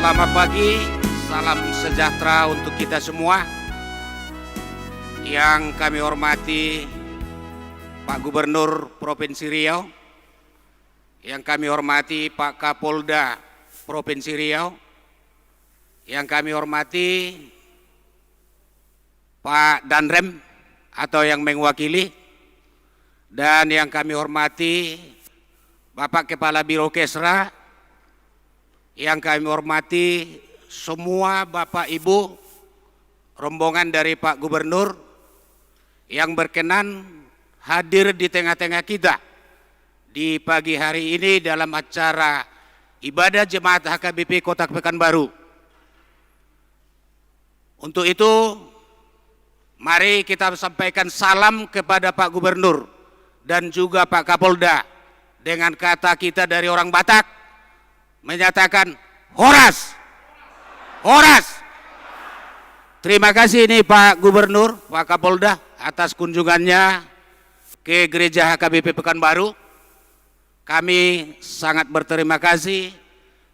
Selamat pagi, salam sejahtera untuk kita semua. Yang kami hormati Pak Gubernur Provinsi Riau, yang kami hormati Pak Kapolda Provinsi Riau, yang kami hormati Pak Danrem atau yang mewakili, dan yang kami hormati Bapak Kepala Biro Kesra, yang kami hormati semua Bapak Ibu rombongan dari Pak Gubernur yang berkenan hadir di tengah-tengah kita di pagi hari ini dalam acara ibadah Jemaat HKBP Kota Pekanbaru. Untuk itu, mari kita sampaikan salam kepada Pak Gubernur dan juga Pak Kapolda dengan kata kita dari orang Batak, menyatakan horas, horas. Terima kasih ini Pak Gubernur, Pak Kapolda atas kunjungannya ke Gereja HKBP Pekanbaru. Kami sangat berterima kasih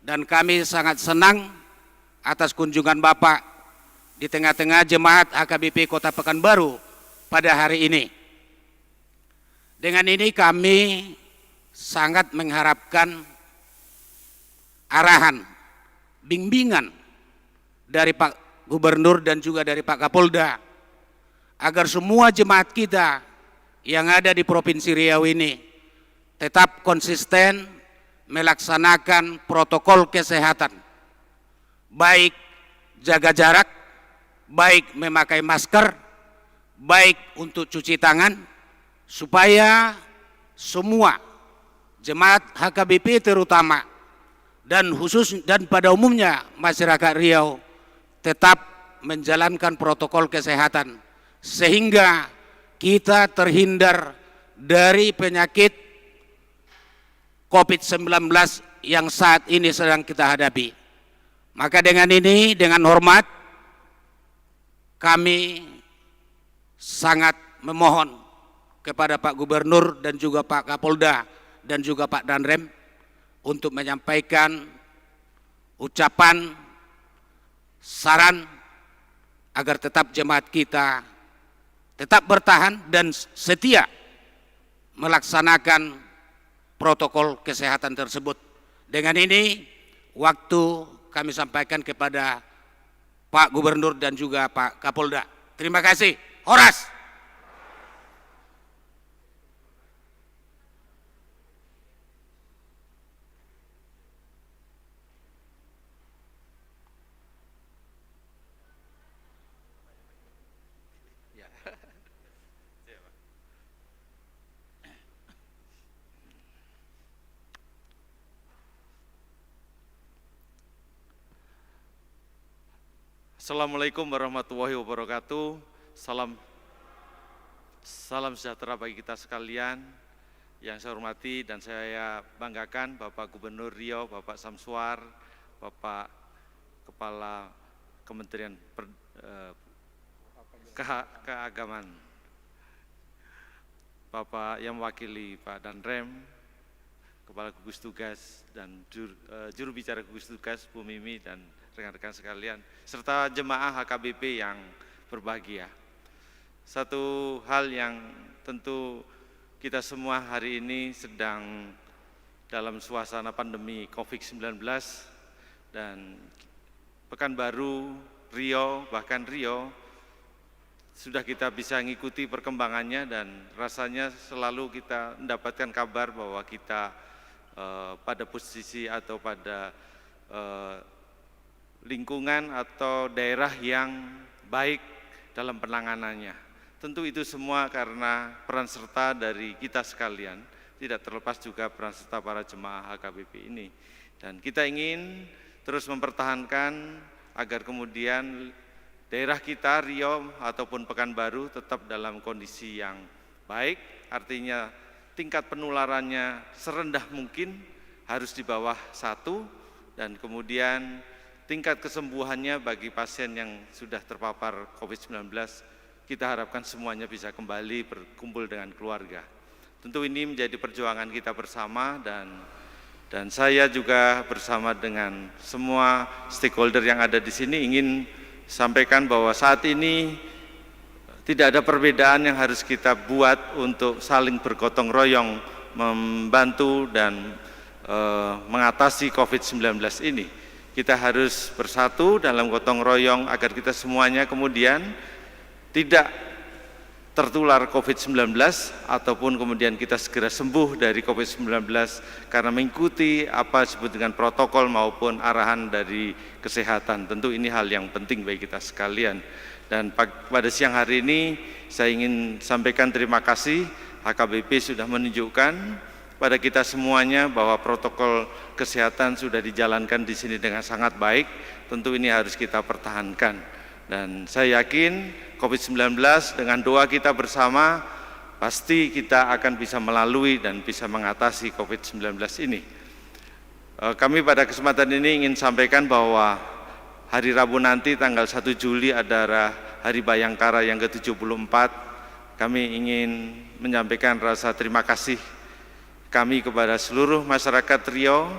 dan kami sangat senang atas kunjungan Bapak di tengah-tengah jemaat HKBP Kota Pekanbaru pada hari ini. Dengan ini kami sangat mengharapkan arahan, bimbingan dari Pak Gubernur dan juga dari Pak Kapolda agar semua jemaat kita yang ada di Provinsi Riau ini tetap konsisten melaksanakan protokol kesehatan, baik jaga jarak, baik memakai masker, baik untuk cuci tangan, supaya semua jemaat HKBP terutama dan khusus dan pada umumnya masyarakat Riau tetap menjalankan protokol kesehatan sehingga kita terhindar dari penyakit COVID-19 yang saat ini sedang kita hadapi. Maka dengan ini, dengan hormat, kami sangat memohon kepada Pak Gubernur dan juga Pak Kapolda dan juga Pak Danrem untuk menyampaikan ucapan saran agar tetap jemaat kita tetap bertahan dan setia melaksanakan protokol kesehatan tersebut. Dengan ini waktu kami sampaikan kepada Pak Gubernur dan juga Pak Kapolda. Terima kasih. Horas. Assalamualaikum warahmatullahi wabarakatuh. Salam sejahtera bagi kita sekalian. Yang saya hormati dan saya banggakan Bapak Gubernur Riau, Bapak Samsuar, Bapak Kepala Kementerian Keagamaan, Bapak yang mewakili Pak Danrem, Kepala Gugus Tugas dan juru bicara Gugus Tugas Bu Mimi dan rekan-rekan sekalian, serta jemaah HKBP yang berbahagia. Satu hal yang tentu kita semua hari ini sedang dalam suasana pandemi COVID-19 dan Pekanbaru, Riau, bahkan Riau sudah kita bisa mengikuti perkembangannya dan rasanya selalu kita mendapatkan kabar bahwa kita pada posisi atau pada lingkungan atau daerah yang baik dalam penanganannya. Tentu itu semua karena peran serta dari kita sekalian, tidak terlepas juga peran serta para jemaah HKBP ini. Dan kita ingin terus mempertahankan agar kemudian daerah kita, Riau ataupun Pekanbaru tetap dalam kondisi yang baik, artinya tingkat penularannya serendah mungkin, harus di bawah 1, dan kemudian tingkat kesembuhannya bagi pasien yang sudah terpapar COVID-19, kita harapkan semuanya bisa kembali berkumpul dengan keluarga. Tentu ini menjadi perjuangan kita bersama dan Dan saya juga bersama dengan semua stakeholder yang ada di sini ingin sampaikan bahwa saat ini tidak ada perbedaan yang harus kita buat untuk saling bergotong royong membantu dan mengatasi COVID-19 ini. Kita harus bersatu dalam gotong royong agar kita semuanya kemudian tidak tertular COVID-19 ataupun kemudian kita segera sembuh dari COVID-19 karena mengikuti apa disebut dengan protokol maupun arahan dari kesehatan. Tentu ini hal yang penting bagi kita sekalian. Dan pada siang hari ini saya ingin sampaikan terima kasih, HKBP sudah menunjukkan pada kita semuanya bahwa protokol kesehatan sudah dijalankan di sini dengan sangat baik. Tentu ini harus kita pertahankan. Dan saya yakin COVID-19 dengan doa kita bersama pasti kita akan bisa melalui dan bisa mengatasi COVID-19 ini. Kami pada kesempatan ini ingin sampaikan bahwa hari Rabu nanti tanggal 1 Juli adalah Hari Bayangkara yang ke-74. Kami ingin menyampaikan rasa terima kasih kami kepada seluruh masyarakat Riau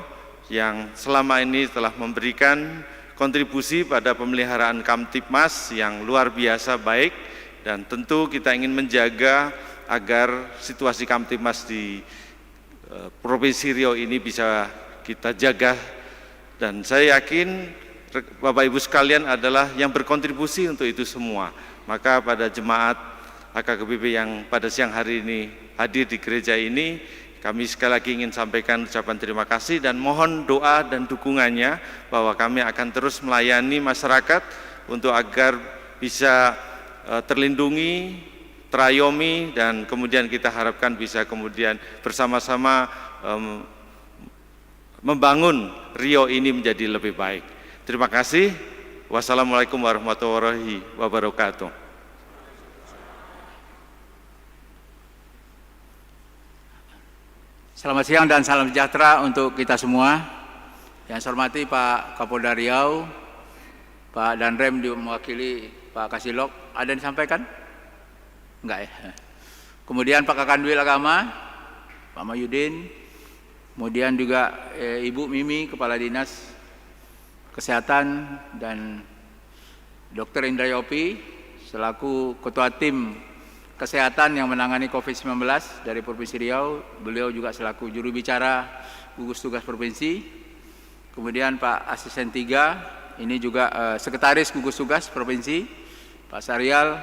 yang selama ini telah memberikan kontribusi pada pemeliharaan Kamtibmas yang luar biasa baik, dan tentu kita ingin menjaga agar situasi Kamtibmas di Provinsi Riau ini bisa kita jaga, dan saya yakin Bapak Ibu sekalian adalah yang berkontribusi untuk itu semua. Maka pada jemaat HKBP yang pada siang hari ini hadir di gereja ini, kami sekali lagi ingin sampaikan ucapan terima kasih dan mohon doa dan dukungannya bahwa kami akan terus melayani masyarakat untuk agar bisa terlindungi, terayomi, dan kemudian kita harapkan bisa kemudian bersama-sama membangun Riau ini menjadi lebih baik. Terima kasih. Wassalamualaikum warahmatullahi wabarakatuh. Selamat siang dan salam sejahtera untuk kita semua. Yang saya hormati Pak Kapolda Riau, Pak Danrem mewakili Pak Kasilok. Ada yang disampaikan? Enggak ya. Kemudian Pak Kakanwil Agama, Pak Mayudin, kemudian juga Ibu Mimi, Kepala Dinas Kesehatan, dan Dr. Indra Yopi selaku Ketua Tim Kesehatan yang menangani COVID-19 dari Provinsi Riau. Beliau juga selaku juru bicara gugus tugas provinsi. Kemudian Pak Asisten 3, ini juga Sekretaris gugus tugas provinsi, Pak Sarial.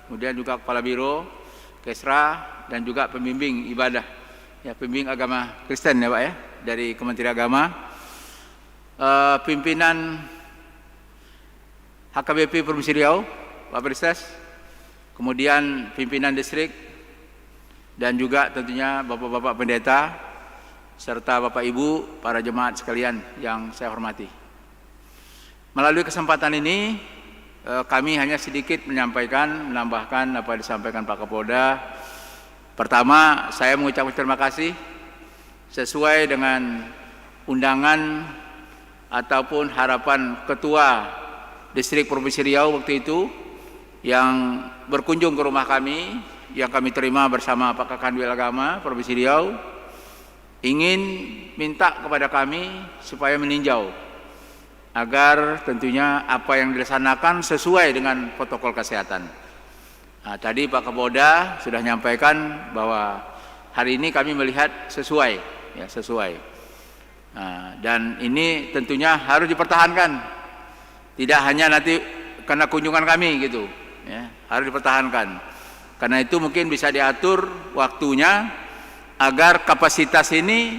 Kemudian juga Kepala Biro, Kesra, dan juga pembimbing ibadah, ya, pembimbing agama Kristen ya Pak ya, dari Kementerian Agama. Pimpinan HKBP Provinsi Riau, Pak Prestes. Kemudian pimpinan distrik, dan juga tentunya Bapak-Bapak Pendeta, serta Bapak Ibu, para jemaat sekalian yang saya hormati. Melalui kesempatan ini, kami hanya sedikit menambahkan apa yang disampaikan Pak Kapolda. Pertama, saya mengucapkan terima kasih sesuai dengan undangan ataupun harapan Ketua Distrik Provinsi Riau waktu itu, yang berkunjung ke rumah kami, yang kami terima bersama Pak Kakanwil Agama Provinsi Riau, ingin minta kepada kami supaya meninjau agar tentunya apa yang dilaksanakan sesuai dengan protokol kesehatan. Nah, tadi Pak Kapolda sudah menyampaikan bahwa hari ini kami melihat sesuai, ya, sesuai. Nah, dan ini tentunya harus dipertahankan, tidak hanya nanti karena kunjungan kami gitu. Ya, harus dipertahankan. Karena itu mungkin bisa diatur waktunya agar kapasitas ini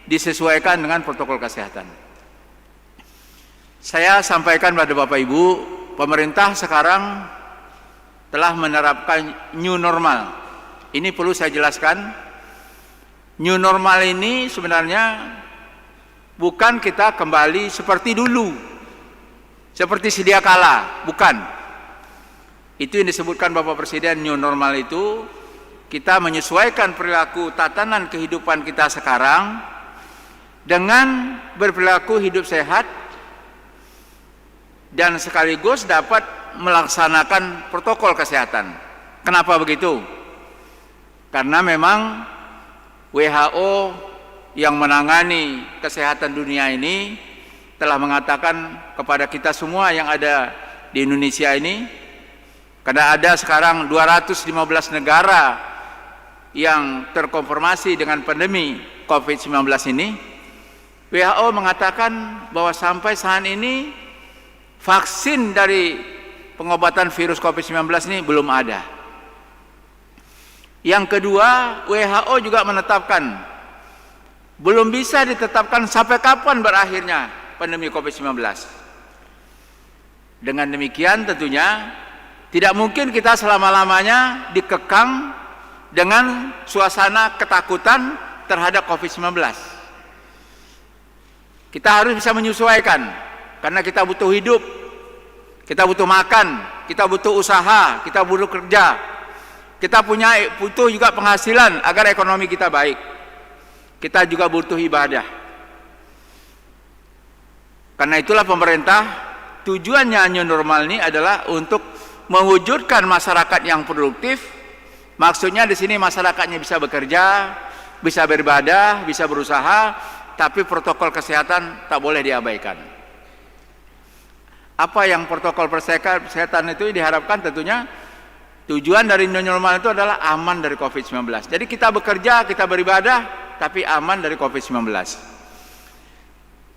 disesuaikan dengan protokol kesehatan. Saya sampaikan pada Bapak Ibu, pemerintah sekarang telah menerapkan new normal. Ini perlu saya jelaskan. New normal ini sebenarnya bukan kita kembali seperti dulu, seperti sedia kala, bukan. Itu yang disebutkan Bapak Presiden, new normal itu kita menyesuaikan perilaku tatanan kehidupan kita sekarang dengan berperilaku hidup sehat dan sekaligus dapat melaksanakan protokol kesehatan. Kenapa begitu? Karena memang WHO yang menangani kesehatan dunia ini telah mengatakan kepada kita semua yang ada di Indonesia ini, karena ada sekarang 215 negara yang terkonfirmasi dengan pandemi COVID-19 ini, WHO mengatakan bahwa sampai saat ini vaksin dari pengobatan virus COVID-19 ini belum ada. Yang kedua, WHO juga menetapkan belum bisa ditetapkan sampai kapan berakhirnya pandemi COVID-19. Dengan demikian tentunya tidak mungkin kita selama-lamanya dikekang dengan suasana ketakutan terhadap COVID-19. Kita harus bisa menyesuaikan, karena kita butuh hidup, kita butuh makan, kita butuh usaha, kita butuh kerja, kita butuh juga penghasilan agar ekonomi kita baik. Kita juga butuh ibadah. Karena itulah pemerintah, tujuannya new normal ini adalah untuk mewujudkan masyarakat yang produktif. Maksudnya di sini masyarakatnya bisa bekerja, bisa beribadah, bisa berusaha, tapi protokol kesehatan tak boleh diabaikan. Apa yang protokol kesehatan itu diharapkan tentunya tujuan dari new normal itu adalah aman dari COVID-19. Jadi kita bekerja, kita beribadah, tapi aman dari COVID-19.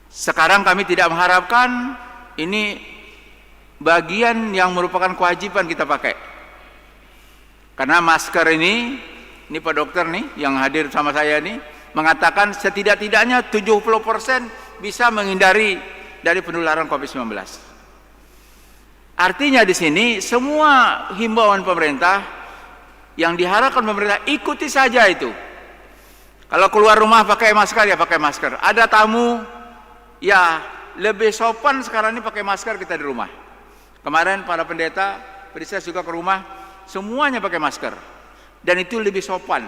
Sekarang kami tidak mengharapkan ini bagian yang merupakan kewajiban kita pakai. Karena masker ini Pak dokter nih yang hadir sama saya nih mengatakan setidak-tidaknya 70% bisa menghindari dari penularan COVID-19. Artinya di sini semua himbauan pemerintah yang diharapkan pemerintah ikuti saja itu. Kalau keluar rumah pakai masker ya pakai masker. Ada tamu ya lebih sopan sekarang ini pakai masker kita di rumah. Kemarin para pendeta juga ke rumah semuanya pakai masker dan itu lebih sopan.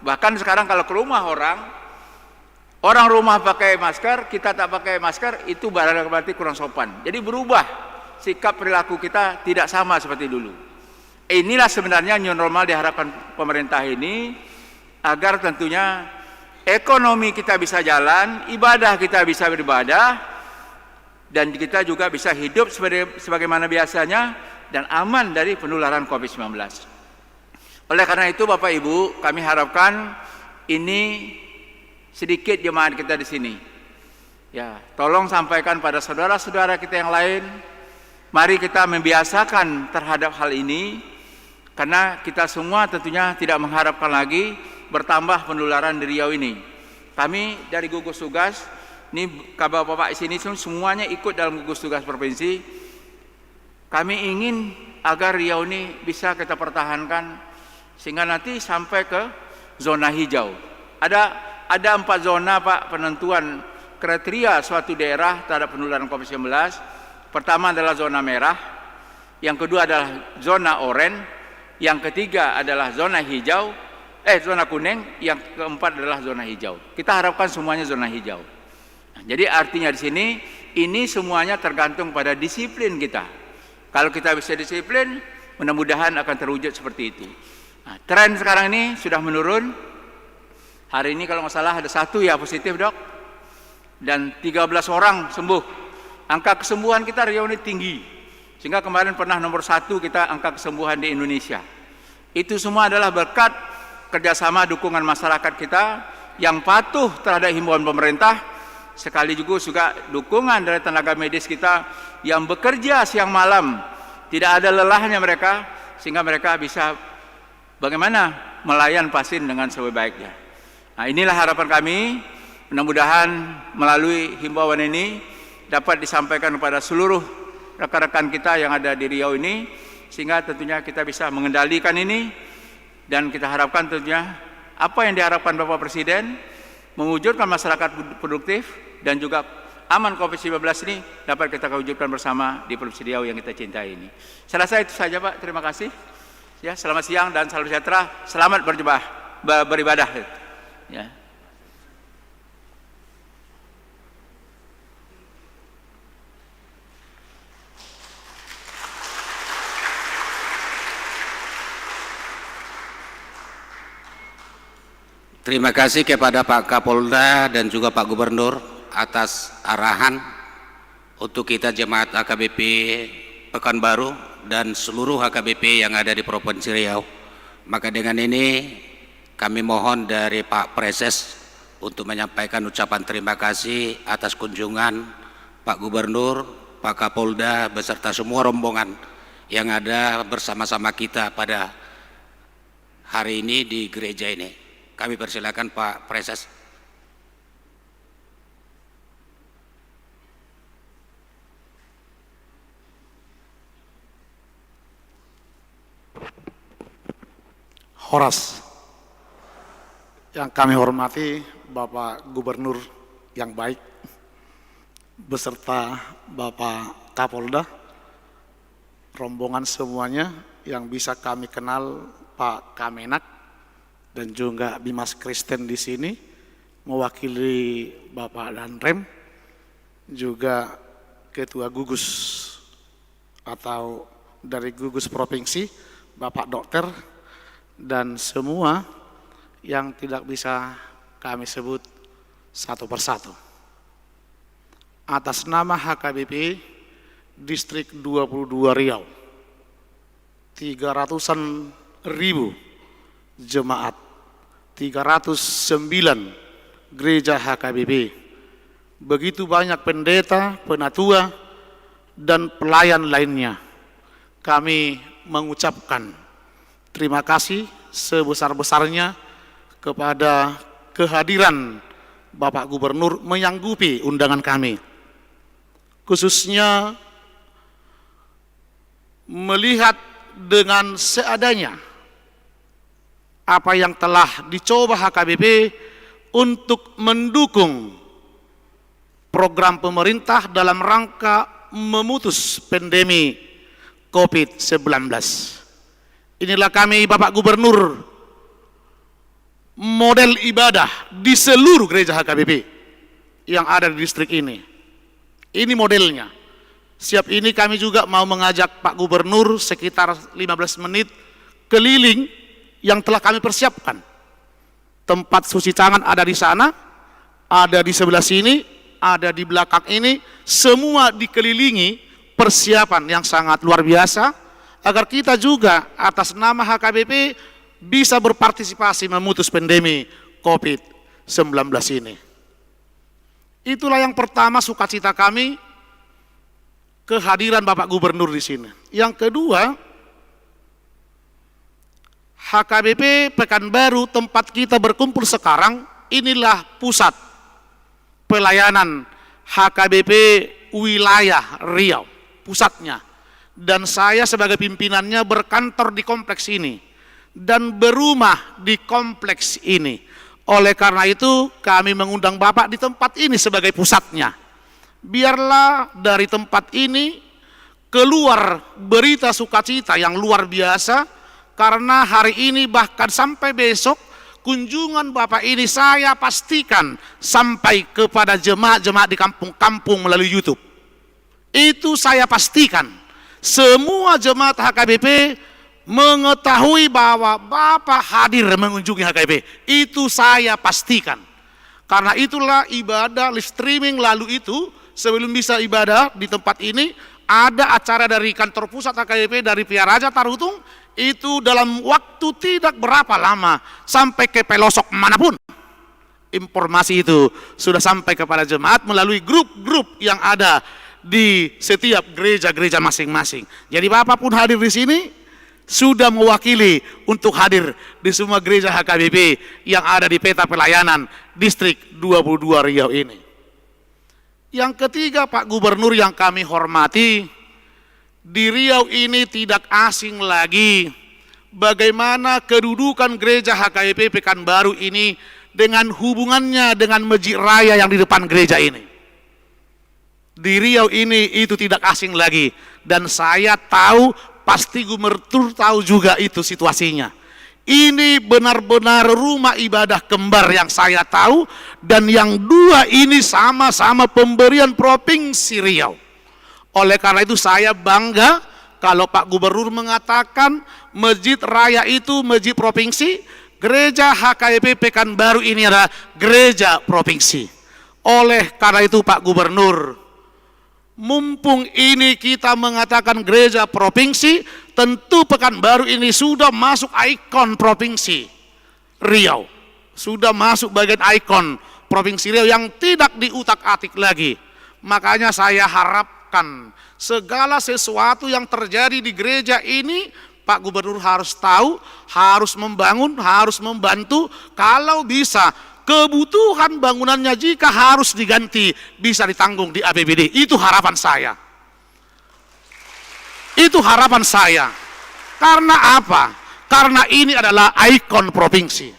Bahkan sekarang kalau ke rumah orang rumah pakai masker, kita tak pakai masker, itu berarti kurang sopan. Jadi berubah sikap perilaku kita, tidak sama seperti dulu. Inilah sebenarnya new normal diharapkan pemerintah ini, agar tentunya ekonomi kita bisa jalan, ibadah kita bisa beribadah, dan kita juga bisa hidup sebagaimana biasanya dan aman dari penularan COVID-19. Oleh karena itu Bapak Ibu, kami harapkan ini sedikit jemaat kita di sini. Ya, tolong sampaikan pada saudara-saudara kita yang lain, mari kita membiasakan terhadap hal ini, karena kita semua tentunya tidak mengharapkan lagi bertambah penularan di Riau ini. Kami dari gugus tugas, ini Bapak-bapak di sini semuanya ikut dalam gugus tugas provinsi. Kami ingin agar Riau ini bisa kita pertahankan sehingga nanti sampai ke zona hijau. Ada 4 zona Pak penentuan kriteria suatu daerah terhadap penularan COVID-19. Pertama adalah zona merah, yang kedua adalah zona oranye, yang ketiga adalah zona hijau, zona kuning, yang keempat adalah zona hijau. Kita harapkan semuanya zona hijau. Nah, jadi artinya di sini ini semuanya tergantung pada disiplin kita. Kalau kita bisa disiplin, mudah-mudahan akan terwujud seperti itu. Nah, tren sekarang ini sudah menurun. Hari ini kalau nggak salah ada 1 ya positif dok, dan 13 orang sembuh. Angka kesembuhan kita Riau ini tinggi, sehingga kemarin pernah nomor 1 kita angka kesembuhan di Indonesia. Itu semua adalah berkat kerjasama dukungan masyarakat kita yang patuh terhadap himbauan pemerintah, sekali juga dukungan dari tenaga medis kita yang bekerja siang malam, tidak ada lelahnya mereka, sehingga mereka bisa bagaimana melayan pasien dengan sebaik-baiknya. Nah, inilah harapan kami, mudah-mudahan melalui himbauan ini dapat disampaikan kepada seluruh rekan-rekan kita yang ada di Riau ini, sehingga tentunya kita bisa mengendalikan ini, dan kita harapkan tentunya apa yang diharapkan Bapak Presiden, mewujudkan masyarakat produktif dan juga aman COVID-19 ini dapat kita wujudkan bersama di Provinsi Riau yang kita cintai ini. Saya rasa itu saja Pak, terima kasih. Ya, selamat siang dan salam sejahtera, selamat beribadah. Ya. Terima kasih kepada Pak Kapolda dan juga Pak Gubernur atas arahan untuk kita jemaat HKBP Pekanbaru dan seluruh HKBP yang ada di Provinsi Riau. Maka dengan ini kami mohon dari Pak Preses untuk menyampaikan ucapan terima kasih atas kunjungan Pak Gubernur, Pak Kapolda beserta semua rombongan yang ada bersama-sama kita pada hari ini di gereja ini. Kami persilakan Pak Preses. Horas, yang kami hormati Bapak Gubernur yang baik, beserta Bapak Kapolda, rombongan semuanya yang bisa kami kenal, Pak Kamenak, dan juga Bimas Kristen di sini, mewakili Bapak Danrem, juga Ketua Gugus atau dari Gugus Provinsi, Bapak Dokter, dan semua yang tidak bisa kami sebut satu persatu. Atas nama HKBP Distrik 22 Riau, 300-an ribu jemaat, 309 gereja HKBP, begitu banyak pendeta, penatua, dan pelayan lainnya. Kami mengucapkan terima kasih sebesar-besarnya kepada kehadiran Bapak Gubernur menyanggupi undangan kami, khususnya melihat dengan seadanya apa yang telah dicoba HKBP untuk mendukung program pemerintah dalam rangka memutus pandemi COVID-19. Inilah kami Bapak Gubernur, model ibadah di seluruh gereja HKBP yang ada di distrik ini. Ini modelnya. Siap ini kami juga mau mengajak Pak Gubernur sekitar 15 menit keliling yang telah kami persiapkan. Tempat cuci tangan ada di sana, ada di sebelah sini, ada di belakang ini, semua dikelilingi persiapan yang sangat luar biasa, agar kita juga atas nama HKBP bisa berpartisipasi memutus pandemi COVID-19 ini. Itulah yang pertama sukacita kami, kehadiran Bapak Gubernur di sini. Yang kedua, HKBP Pekanbaru tempat kita berkumpul sekarang, inilah pusat pelayanan HKBP wilayah Riau, pusatnya. Dan saya sebagai pimpinannya berkantor di kompleks ini dan berumah di kompleks ini. Oleh karena itu kami mengundang Bapak di tempat ini sebagai pusatnya. Biarlah dari tempat ini keluar berita sukacita yang luar biasa, karena hari ini bahkan sampai besok kunjungan Bapak ini saya pastikan sampai kepada jemaat-jemaat di kampung-kampung melalui YouTube. Itu saya pastikan. Semua jemaat HKBP mengetahui bahwa Bapak hadir mengunjungi HKBP. Itu saya pastikan. Karena itulah ibadah live streaming lalu itu, sebelum bisa ibadah di tempat ini, ada acara dari kantor pusat HKBP dari Pia Raja Tarutung, itu dalam waktu tidak berapa lama sampai ke pelosok manapun. Informasi itu sudah sampai kepada jemaat melalui grup-grup yang ada di setiap gereja-gereja masing-masing. Jadi Bapak pun hadir di sini sudah mewakili untuk hadir di semua gereja HKBP yang ada di peta pelayanan Distrik 22 Riau ini. Yang ketiga, Pak Gubernur yang kami hormati, di Riau ini tidak asing lagi bagaimana kedudukan gereja HKBP Pekanbaru ini dengan hubungannya dengan Masjid Raya yang di depan gereja ini. Di Riau ini itu tidak asing lagi, dan saya tahu pasti Gubernur tahu juga itu situasinya. Ini benar-benar rumah ibadah kembar yang saya tahu, dan yang dua ini sama-sama pemberian Provinsi Riau. Oleh karena itu saya bangga kalau Pak Gubernur mengatakan Masjid Raya itu masjid provinsi, gereja HKBP Pekanbaru ini adalah gereja provinsi. Oleh karena itu Pak Gubernur, mumpung ini kita mengatakan gereja provinsi, tentu Pekanbaru ini sudah masuk ikon provinsi Riau. Sudah masuk bagian ikon provinsi Riau yang tidak diutak-atik lagi. Makanya saya harapkan segala sesuatu yang terjadi di gereja ini, Pak Gubernur harus tahu, harus membangun, harus membantu. Kalau bisa, kebutuhan bangunannya jika harus diganti, bisa ditanggung di APBD. Itu harapan saya. Itu harapan saya. Karena apa? Karena ini adalah ikon provinsi.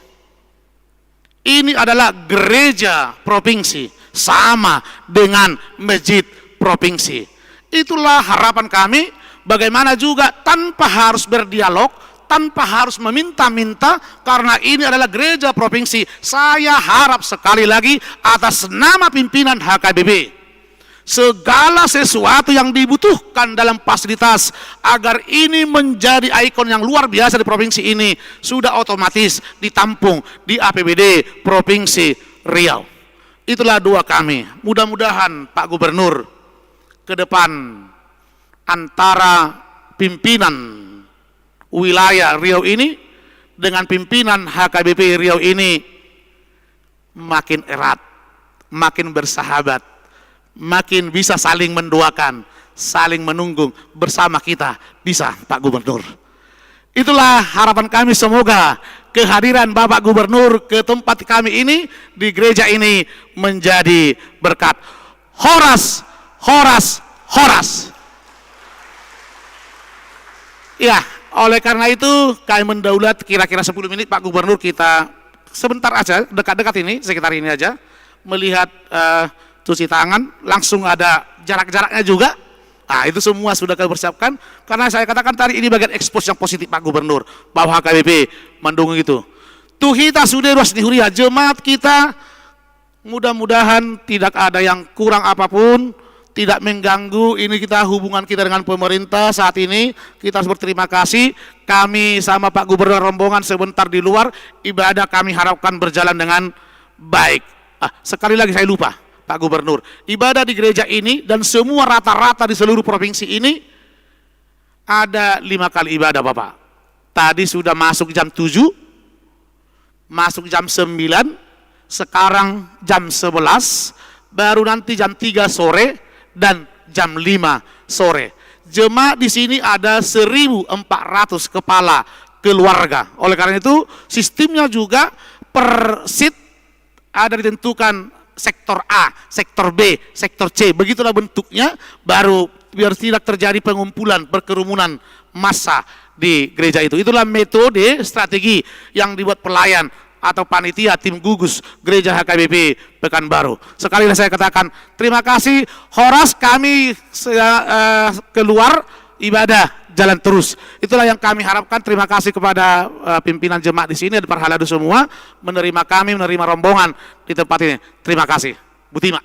Ini adalah gereja provinsi, sama dengan masjid provinsi. Itulah harapan kami, bagaimana juga tanpa harus berdialog, tanpa harus meminta-minta, karena ini adalah gereja provinsi. Saya harap sekali lagi atas nama pimpinan HKBP, segala sesuatu yang dibutuhkan dalam fasilitas agar ini menjadi ikon yang luar biasa di provinsi ini, sudah otomatis ditampung di APBD Provinsi Riau. Itulah doa kami. Mudah-mudahan Pak Gubernur ke depan antara pimpinan wilayah Riau ini dengan pimpinan HKBP Riau ini makin erat, makin bersahabat, makin bisa saling mendoakan, saling menunggu bersama kita, bisa Pak Gubernur. Itulah harapan kami, semoga kehadiran Bapak Gubernur ke tempat kami ini, di gereja ini, menjadi berkat. Horas, horas, horas. Ya, oleh karena itu kami mendaulat kira-kira 10 menit Pak Gubernur, kita sebentar aja, dekat-dekat ini, sekitar ini aja, melihat cuci tangan, langsung ada jarak-jaraknya juga. Nah, itu semua sudah kami persiapkan, karena saya katakan tadi ini bagian ekspos yang positif Pak Gubernur, bahwa HKBP mendukung itu. Tuh kita sudah ruas dihuria, jemaat kita mudah-mudahan tidak ada yang kurang apapun, tidak mengganggu. Ini kita hubungan kita dengan pemerintah saat ini, kita harus berterima kasih. Kami sama Pak Gubernur rombongan sebentar di luar, ibadah kami harapkan berjalan dengan baik. Sekali lagi saya lupa, Pak Gubernur, ibadah di gereja ini dan semua rata-rata di seluruh provinsi ini ada 5 kali ibadah Bapak. Tadi sudah masuk jam 7, masuk jam 9, sekarang jam 11, baru nanti jam 3 sore dan jam 5 sore. Jemaat di sini ada 1.400 kepala keluarga. Oleh karena itu sistemnya juga per seat ada ditentukan, sektor A, sektor B, sektor C, begitulah bentuknya, baru biar tidak terjadi pengumpulan, perkerumunan massa di gereja itu. Itulah metode, strategi yang dibuat pelayan atau panitia tim gugus gereja HKBP Pekanbaru. Sekali lagi saya katakan terima kasih. Horas, kami keluar, ibadah jalan terus. Itulah yang kami harapkan. Terima kasih kepada pimpinan jemaat di sini dan para haladu semua menerima kami, menerima rombongan di tempat ini. Terima kasih. Bu Tima.